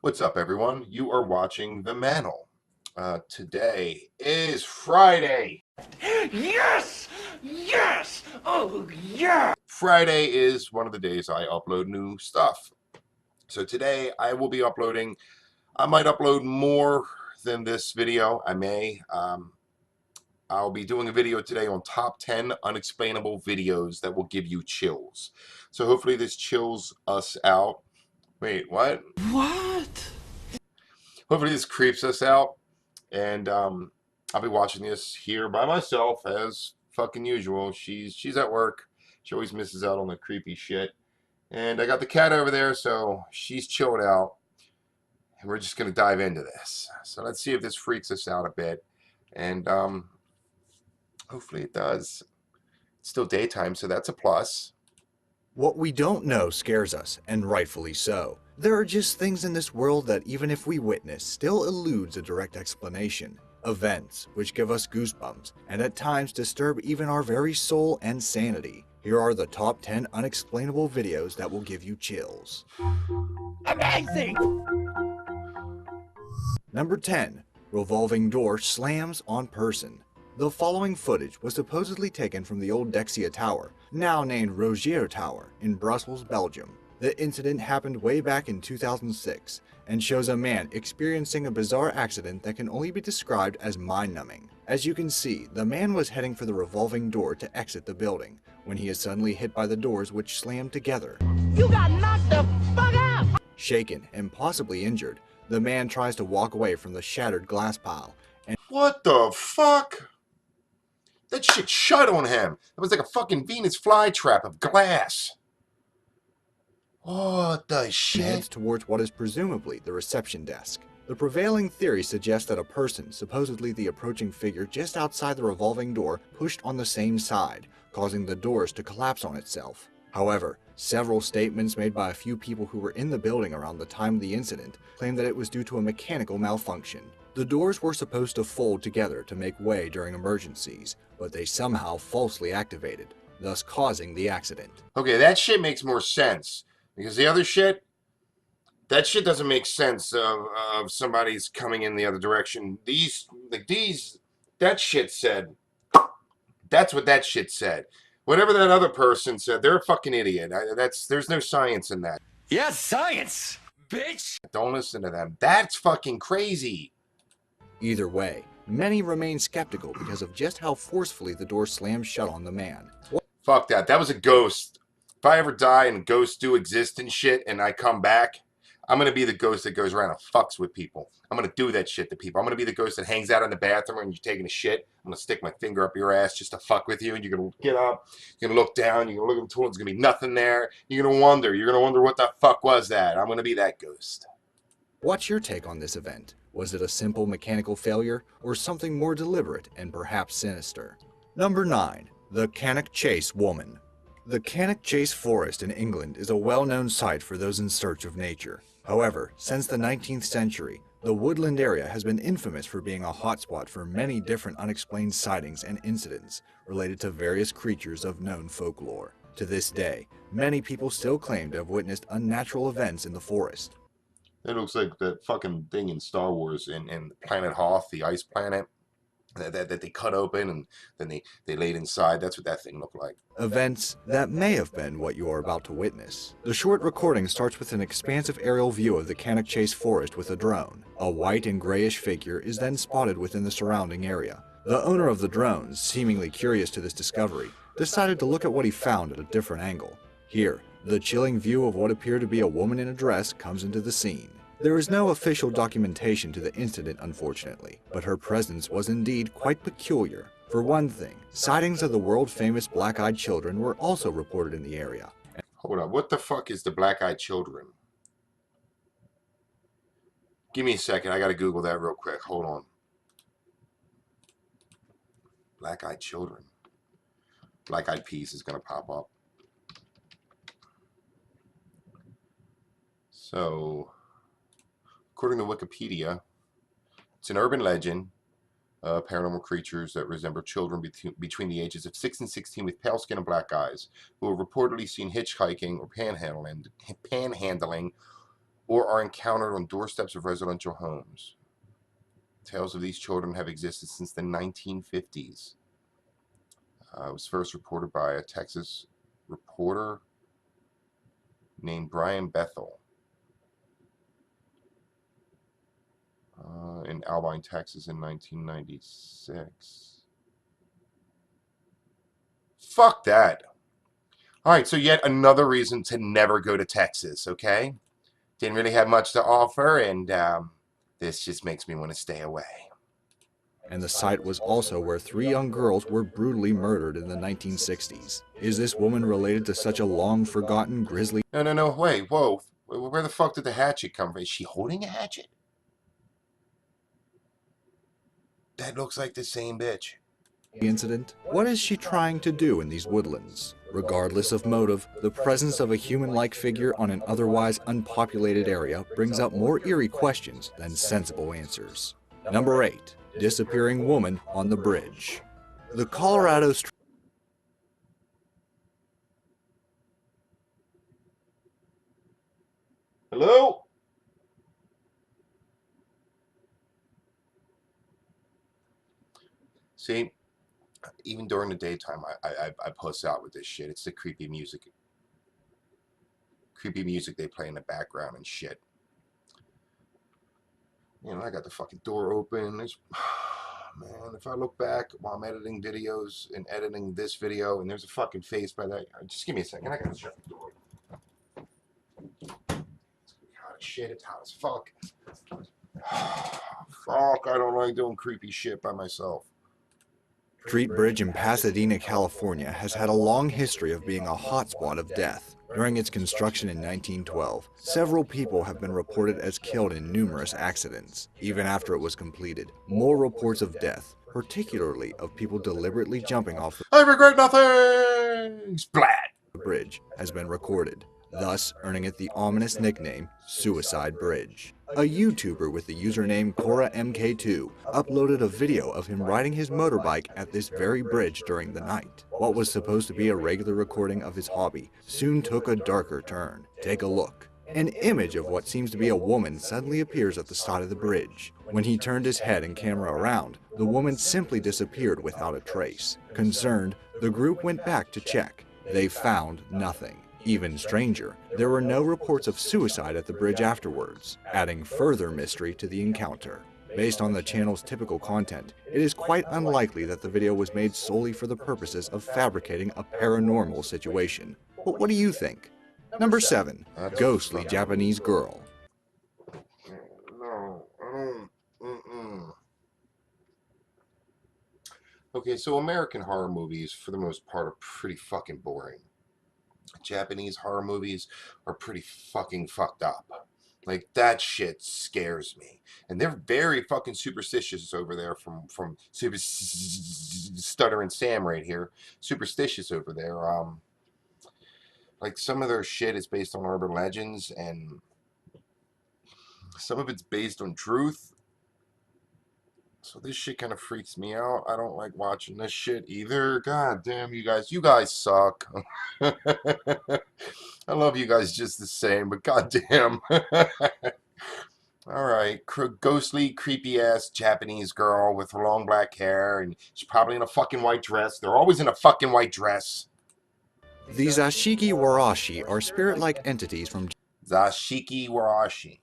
What's up, everyone? You are watching the Mannel. Today is Friday. Yes! Yes! Oh, yeah! Friday is one of the days I upload new stuff. So today I will be uploading. I might upload more than this video. I may. I'll be doing a video today on top 10 unexplainable videos that will give you chills. So hopefully this chills us out. Wait, what? What? Hopefully this creeps us out. And I'll be watching this here by myself as fucking usual. She's at work. She always misses out on the creepy shit. And I got the cat over there, so she's chilled out. And we're just gonna dive into this. So let's see if this freaks us out a bit. And hopefully it does. It's still daytime, so that's a plus. What we don't know scares us, and rightfully so. There are just things in this world that even if we witness, still eludes a direct explanation. Events which give us goosebumps, and at times disturb even our very soul and sanity. Here are the top 10 unexplainable videos that will give you chills. Amazing! Number 10. Revolving door slams on person. The following footage was supposedly taken from the old Dexia Tower, now named Rogier Tower, in Brussels, Belgium. The incident happened way back in 2006 and shows a man experiencing a bizarre accident that can only be described as mind-numbing. As you can see, the man was heading for the revolving door to exit the building when he is suddenly hit by the doors which slammed together. You got knocked the fuck out! Shaken and possibly injured, the man tries to walk away from the shattered glass pile. And What the fuck? That shit shut on him. It was like a fucking Venus flytrap of glass. What the heads shit? towards what is presumably the reception desk. The prevailing theory suggests that a person, supposedly the approaching figure just outside the revolving door, pushed on the same side, causing the doors to collapse on itself. However, several statements made by a few people who were in the building around the time of the incident claim that it was due to a mechanical malfunction. The doors were supposed to fold together to make way during emergencies, but they somehow falsely activated, thus causing the accident. Okay, that shit makes more sense. Because the other shit, that shit doesn't make sense of somebody's coming in the other direction. That shit said, that's what that shit said. Whatever that other person said, they're a fucking idiot. There's no science in that. Yes, science, bitch! Don't listen to them. That's fucking crazy. Either way, many remain skeptical because of just how forcefully the door slammed shut on the man. Fuck that. That was a ghost. If I ever die and ghosts do exist and shit and I come back, I'm going to be the ghost that goes around and fucks with people. I'm going to do that shit to people. I'm going to be the ghost that hangs out in the bathroom when you're taking a shit. I'm going to stick my finger up your ass just to fuck with you. And you're going to get up. You're going to look down. You're going to look at the toilet. There's going to be nothing there. You're going to wonder. You're going to wonder what the fuck was that. I'm going to be that ghost. What's your take on this event? Was it a simple mechanical failure or something more deliberate and perhaps sinister? Number 9. The Cannock Chase Woman. The Cannock Chase Forest in England is a well-known site for those in search of nature. However, since the 19th century, the woodland area has been infamous for being a hotspot for many different unexplained sightings and incidents related to various creatures of known folklore. To this day, many people still claim to have witnessed unnatural events in the forest. It looks like that fucking thing in Star Wars in Planet Hoth, the ice planet, that they cut open and then they laid inside. That's what that thing looked like. Events that may have been what you are about to witness. The short recording starts with an expansive aerial view of the Cannock Chase forest with a drone. A white and grayish figure is then spotted within the surrounding area. The owner of the drone, seemingly curious to this discovery, decided to look at what he found at a different angle. Here, the chilling view of what appeared to be a woman in a dress comes into the scene. There is no official documentation to the incident, unfortunately, but her presence was indeed quite peculiar. For one thing, sightings of the world-famous black-eyed children were also reported in the area. Hold up, what the fuck is the black-eyed children? Give me a second, I gotta Google that real quick. Hold on. Black-eyed children. Black-eyed peas is gonna pop up. So, according to Wikipedia, it's an urban legend paranormal creatures that resemble children between the ages of 6 and 16 with pale skin and black eyes, who are reportedly seen hitchhiking or panhandling or are encountered on doorsteps of residential homes. Tales of these children have existed since the 1950s. It was first reported by a Texas reporter named Brian Bethel in Albine, Texas in 1996. Fuck that. All right, so yet another reason to never go to Texas, okay? Didn't really have much to offer, and this just makes me want to stay away. And the site was also where 3 young girls were brutally murdered in the 1960s. Is this woman related to such a long-forgotten grisly... No, wait, whoa. Where the fuck did the hatchet come from? Is she holding a hatchet? That looks like the same bitch. incident? What is she trying to do in these woodlands? Regardless of motive, the presence of a human-like figure on an otherwise unpopulated area brings up more eerie questions than sensible answers. Number 8. Disappearing woman on the bridge. The Colorado Hello? See, even during the daytime, I puss out with this shit. It's the creepy music. Creepy music they play in the background and shit. You know, I got the fucking door open. There's, man, if I look back while I'm editing videos and editing this video, and there's a fucking face by that, just give me a second. I gotta shut the door. God, shit, it's hot as fuck. Fuck, I don't like doing creepy shit by myself. Street Bridge in Pasadena, California has had a long history of being a hotspot of death. During its construction in 1912, several people have been reported as killed in numerous accidents. Even after it was completed, more reports of death, particularly of people deliberately jumping off I regret nothing! Splat! the bridge, has been recorded, thus earning it the ominous nickname Suicide Bridge. A YouTuber with the username CoraMK2 uploaded a video of him riding his motorbike at this very bridge during the night. What was supposed to be a regular recording of his hobby soon took a darker turn. Take a look. An image of what seems to be a woman suddenly appears at the side of the bridge. When he turned his head and camera around, the woman simply disappeared without a trace. Concerned, the group went back to check. They found nothing. Even stranger, there were no reports of suicide at the bridge afterwards, adding further mystery to the encounter. Based on the channel's typical content, it is quite unlikely that the video was made solely for the purposes of fabricating a paranormal situation. But what do you think? Number 7. Ghostly Japanese Girl. No, I don't. Okay, so American horror movies, for the most part, are pretty fucking boring. Japanese horror movies are pretty fucking fucked up. Like, that shit scares me. And they're very fucking superstitious over there from Super Stuttering Sam right here. Superstitious over there. Like, some of their shit is based on urban legends, and some of it's based on truth. So this shit kind of freaks me out. I don't like watching this shit either. God damn, you guys suck. I love you guys just the same, but goddamn. All right, ghostly, creepy ass Japanese girl with long black hair, and she's probably in a fucking white dress. They're always in a fucking white dress. These Ashiki Warashi are spirit-like entities from Zashiki Warashi.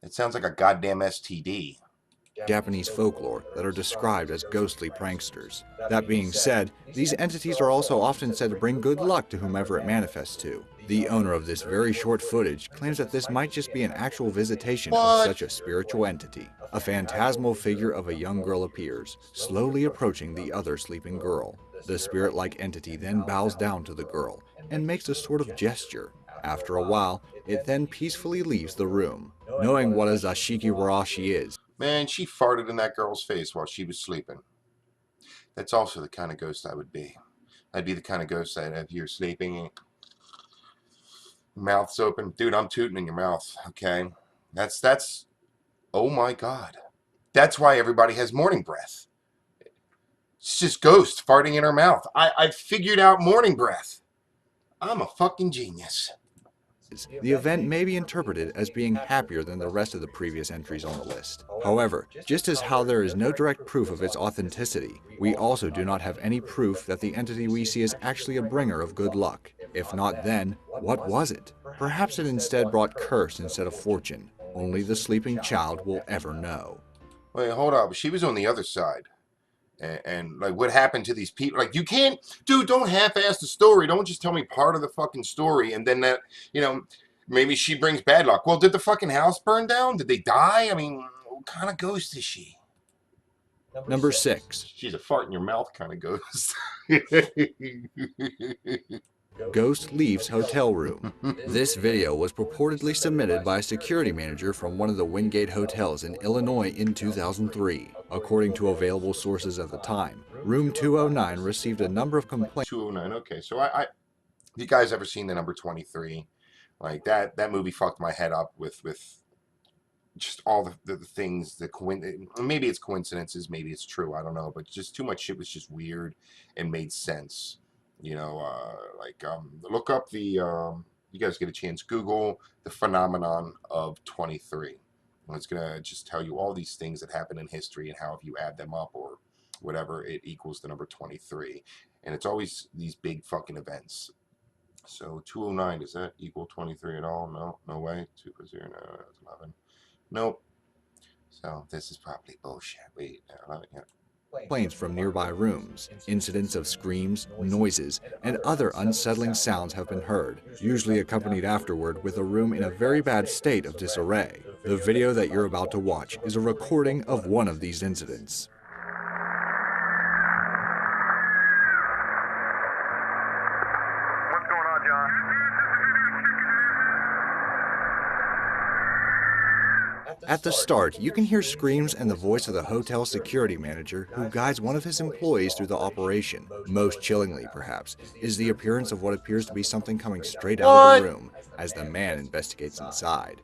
That sounds like a goddamn STD. Japanese folklore that are described as ghostly pranksters. That being said, these entities are also often said to bring good luck to whomever it manifests to. The owner of this very short footage claims that this might just be an actual visitation of such a spiritual entity. A phantasmal figure of a young girl appears, slowly approaching the other sleeping girl. The spirit-like entity then bows down to the girl and makes a sort of gesture. After a while, it then peacefully leaves the room. Knowing what a Zashiki Warashi is, Man, she farted in that girl's face while she was sleeping. That's also the kind of ghost I would be. I'd be the kind of ghost that if you're sleeping, mouth's open. Dude, I'm tooting in your mouth, okay? That's, oh my God. That's why everybody has morning breath. It's just ghost farting in her mouth. I figured out morning breath. I'm a fucking genius. The event may be interpreted as being happier than the rest of the previous entries on the list. However, just as how there is no direct proof of its authenticity, we also do not have any proof that the entity we see is actually a bringer of good luck. If not then, what was it? Perhaps it instead brought curse instead of fortune. Only the sleeping child will ever know. Wait, hold up. She was on the other side. And like, what happened to these people? Like, you can't, dude, don't half-ass the story. Don't just tell me part of the fucking story and then that, you know, maybe she brings bad luck. Well, did the fucking house burn down? Did they die? I mean, what kind of ghost is she? Number 6. She's a fart in your mouth kind of ghost. Ghost leaves hotel room. This video was purportedly submitted by a security manager from one of the Wingate hotels in Illinois in 2003. According to available sources at the time, room 209 received a number of complaints. 209, okay. So you guys ever seen the number 23? Like, that movie fucked my head up with just all the things, maybe it's coincidences, maybe it's true, I don't know, but just too much shit was just weird and made sense. You know, look up you guys get a chance, Google the phenomenon of 23. And it's going to just tell you all these things that happen in history and how if you add them up or whatever, it equals the number 23. And it's always these big fucking events. So 209, does that equal 23 at all? No, no way. 2 plus 0, no, that's 11. Nope. So this is probably bullshit. Wait, 11, yeah. Complaints from nearby rooms. Incidents of screams, noises, and other unsettling sounds have been heard, usually accompanied afterward with a room in a very bad state of disarray. The video that you're about to watch is a recording of one of these incidents. What's going on, John? At the start, you can hear screams and the voice of the hotel security manager who guides one of his employees through the operation. Most chillingly, perhaps, is the appearance of what appears to be something coming straight out of the room as the man investigates inside.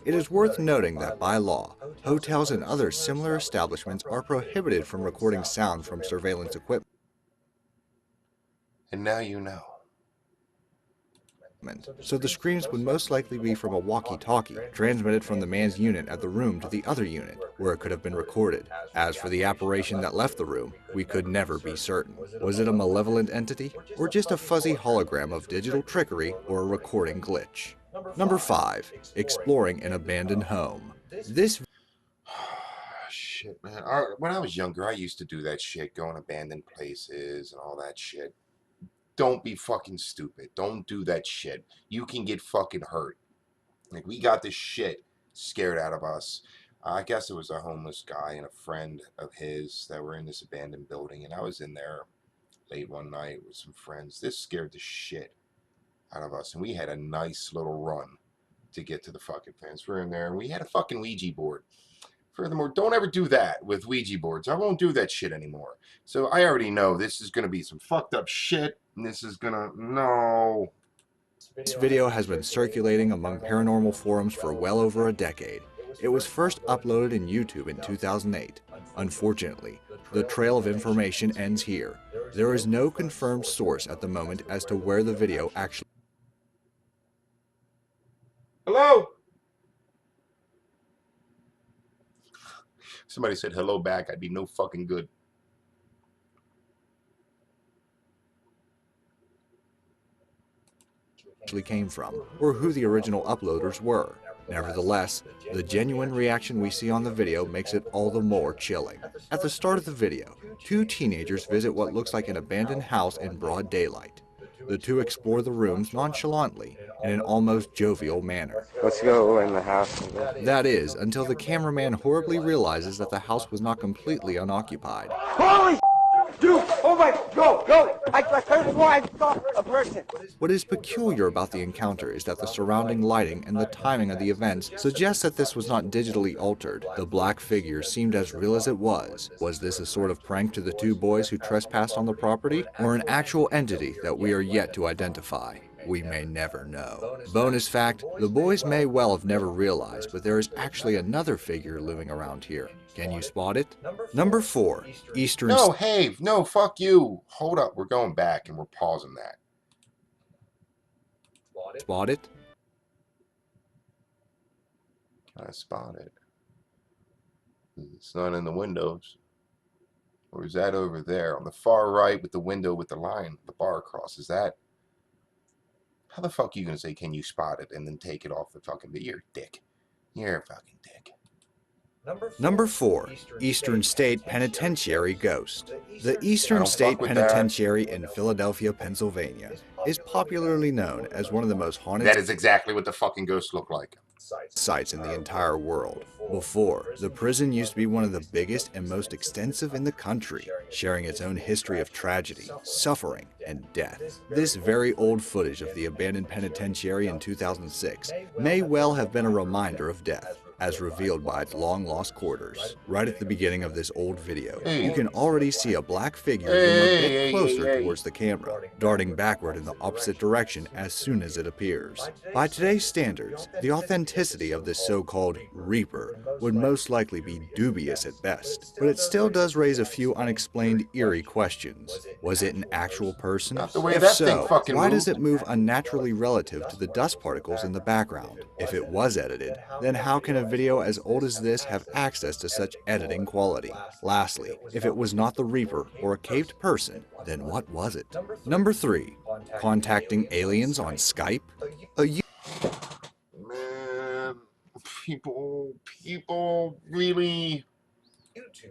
It is worth noting that by law, hotels and other similar establishments are prohibited from recording sound from surveillance equipment. And now you know. So the screams would most likely be from a walkie-talkie, transmitted from the man's unit at the room to the other unit, where it could have been recorded. As for the apparition that left the room, we could never be certain. Was it a malevolent entity, or just a fuzzy hologram of digital trickery or a recording glitch? Number 5. Exploring an abandoned home. This Shit, man. When I was younger, I used to do that shit, go in abandoned places and all that shit. Don't be fucking stupid. Don't do that shit. You can get fucking hurt. Like, we got this shit scared out of us. I guess it was a homeless guy and a friend of his that were in this abandoned building, and I was in there late one night with some friends. This scared the shit out of us, and we had a nice little run to get to the fucking fence. We're in there, and we had a fucking Ouija board. Furthermore, don't ever do that with Ouija boards. I won't do that shit anymore. So I already know this is going to be some fucked up shit. And this is going to... No. This video has been circulating among paranormal forums for well over a decade. It was first uploaded in YouTube in 2008. Unfortunately, the trail of information ends here. There is no confirmed source at the moment as to where the video actually... Hello? Somebody said hello back. I'd be no fucking good. Actually came from, or who the original uploaders were. Nevertheless, the genuine reaction we see on the video makes it all the more chilling. At the start of the video, 2 teenagers visit what looks like an abandoned house in broad daylight. The 2 explore the rooms nonchalantly, in an almost jovial manner. Let's go in the house. That is, until the cameraman horribly realizes that the house was not completely unoccupied. Holy dude! Oh my, go! I heard before I saw a person. What is peculiar about the encounter is that the surrounding lighting and the timing of the events suggests that this was not digitally altered. The black figure seemed as real as it was. Was this a sort of prank to the 2 boys who trespassed on the property, or an actual entity that we are yet to identify? We may never know. Bonus fact, the boys may well have never realized, but there is actually another figure living around here. Can you spot it? Number 4, Eastern No, hey, no, fuck you. Hold up, we're going back and we're pausing that. Spot it? I spot it. It's not in the windows. Or is that over there on the far right with the window with the line, the bar across? Is that? How the fuck are you gonna say, can you spot it, and then take it off the fucking video? You're a dick. You're a fucking dick. Number 4, Eastern State Penitentiary Ghost. The I Eastern don't State fuck with that. Penitentiary in Philadelphia, Pennsylvania, is popularly known as one of the most haunted That is exactly what the fucking ghosts look like. sites in the entire world. Before, the prison used to be one of the biggest and most extensive in the country, sharing its own history of tragedy, suffering, and death. This very old footage of the abandoned penitentiary in 2006 may well have been a reminder of death, as revealed by its long-lost quarters. Right at the beginning of this old video, you can already see a black figure move a bit closer towards the camera, darting backward in the opposite direction as soon as it appears. By today's standards, the authenticity of this so-called Reaper would most likely be dubious at best, but it still does raise a few unexplained eerie questions. Was it an actual person? Not the way If that thing so, fucking why does moved. it move unnaturally relative to the dust particles in the background? If it was edited, then how can a video as old as this have access to such editing quality? Lastly, if it was not the Reaper or a caved person, then what was it? Number 3, contacting aliens on Skype. A Man, people really.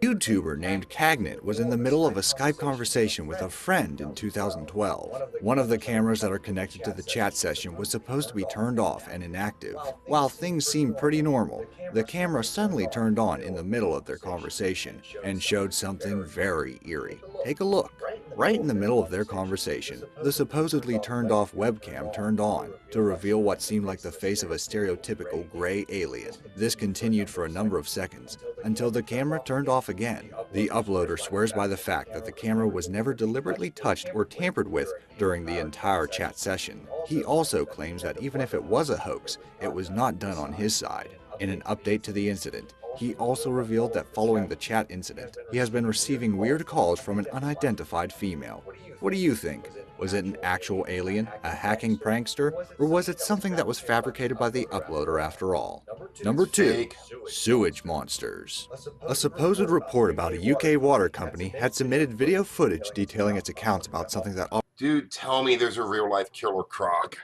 YouTuber named Cannock was in the middle of a Skype conversation with a friend in 2012. One of the cameras that are connected to the chat session was supposed to be turned off and inactive. While things seemed pretty normal, the camera suddenly turned on in the middle of their conversation and showed something very eerie. Take a look. Right in the middle of their conversation, the supposedly turned off webcam turned on to reveal what seemed like the face of a stereotypical gray alien. This continued for a number of seconds until the camera turned off again. The uploader swears by the fact that the camera was never deliberately touched or tampered with during the entire chat session. He also claims that even if it was a hoax, it was not done on his side. In an update to the incident, he also revealed that following the chat incident, he has been receiving weird calls from an unidentified female. What do you think? Was it an actual alien, a hacking prankster, or was it something that was fabricated by the uploader after all? Number 2, sewage monsters. A supposed report about a UK water company had submitted video footage detailing its accounts about something that Dude, tell me there's a real life killer croc.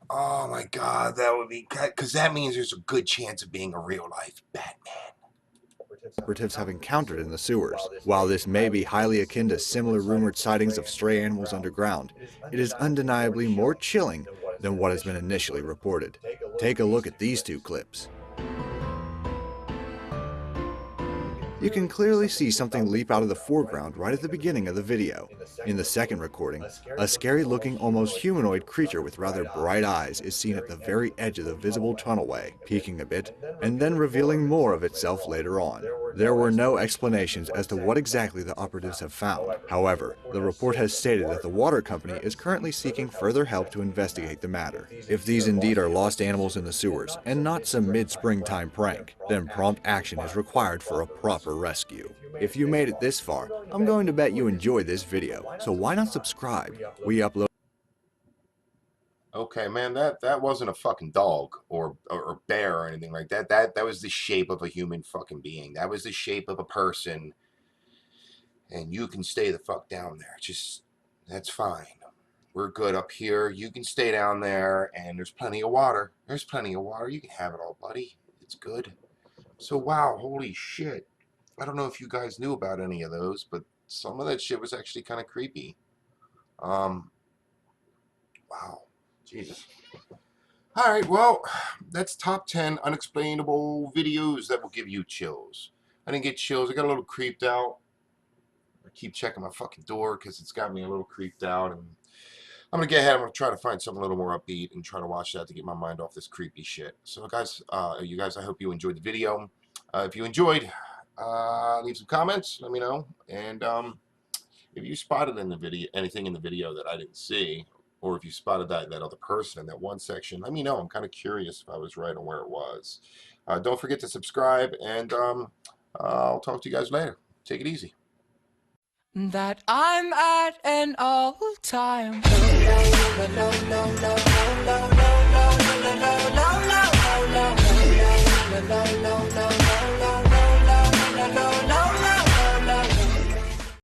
Oh my god, that would be. Because that means there's a good chance of being a real life Batman. operatives have encountered in the sewers. While this may be highly akin to similar rumored sightings of stray animals underground, it is undeniably more chilling than what has been initially reported. Take a look at these two clips. You can clearly see something leap out of the foreground right at the beginning of the video. In the second recording, a scary-looking, almost humanoid creature with rather bright eyes is seen at the very edge of the visible tunnelway, peeking a bit, and then revealing more of itself later on. There were no explanations as to what exactly the operatives have found. However, the report has stated that the water company is currently seeking further help to investigate the matter. If these indeed are lost animals in the sewers, and not some mid-springtime prank, then prompt action is required for a proper rescue. If you made it this far, I'm going to bet you enjoyed this video, so why not subscribe? We upload. Okay, man, that wasn't a fucking dog or bear or anything like that. That was the shape of a human fucking being. That was the shape of a person. And you can stay the fuck down there. Just, that's fine. We're good up here. You can stay down there, and there's plenty of water. There's plenty of water. You can have it all, buddy. It's good. So, wow, holy shit. I don't know if you guys knew about any of those, but some of that shit was actually kind of creepy. Wow. Jesus. Alright, well, that's top 10 unexplainable videos that will give you chills. I didn't get chills. I got a little creeped out. I keep checking my fucking door because it's got me a little creeped out. And I'm going to get ahead. I'm going to try to find something a little more upbeat and try to watch that to get my mind off this creepy shit. So, guys, I hope you enjoyed the video. If you enjoyed, leave some comments. Let me know. And if you spotted in the video anything in the video that I didn't see, or if you spotted that other person in that one section, let me know. I'm kind of curious if I was right on where it was. Don't forget to subscribe, and I'll talk to you guys later. Take it easy. That I'm at an all-time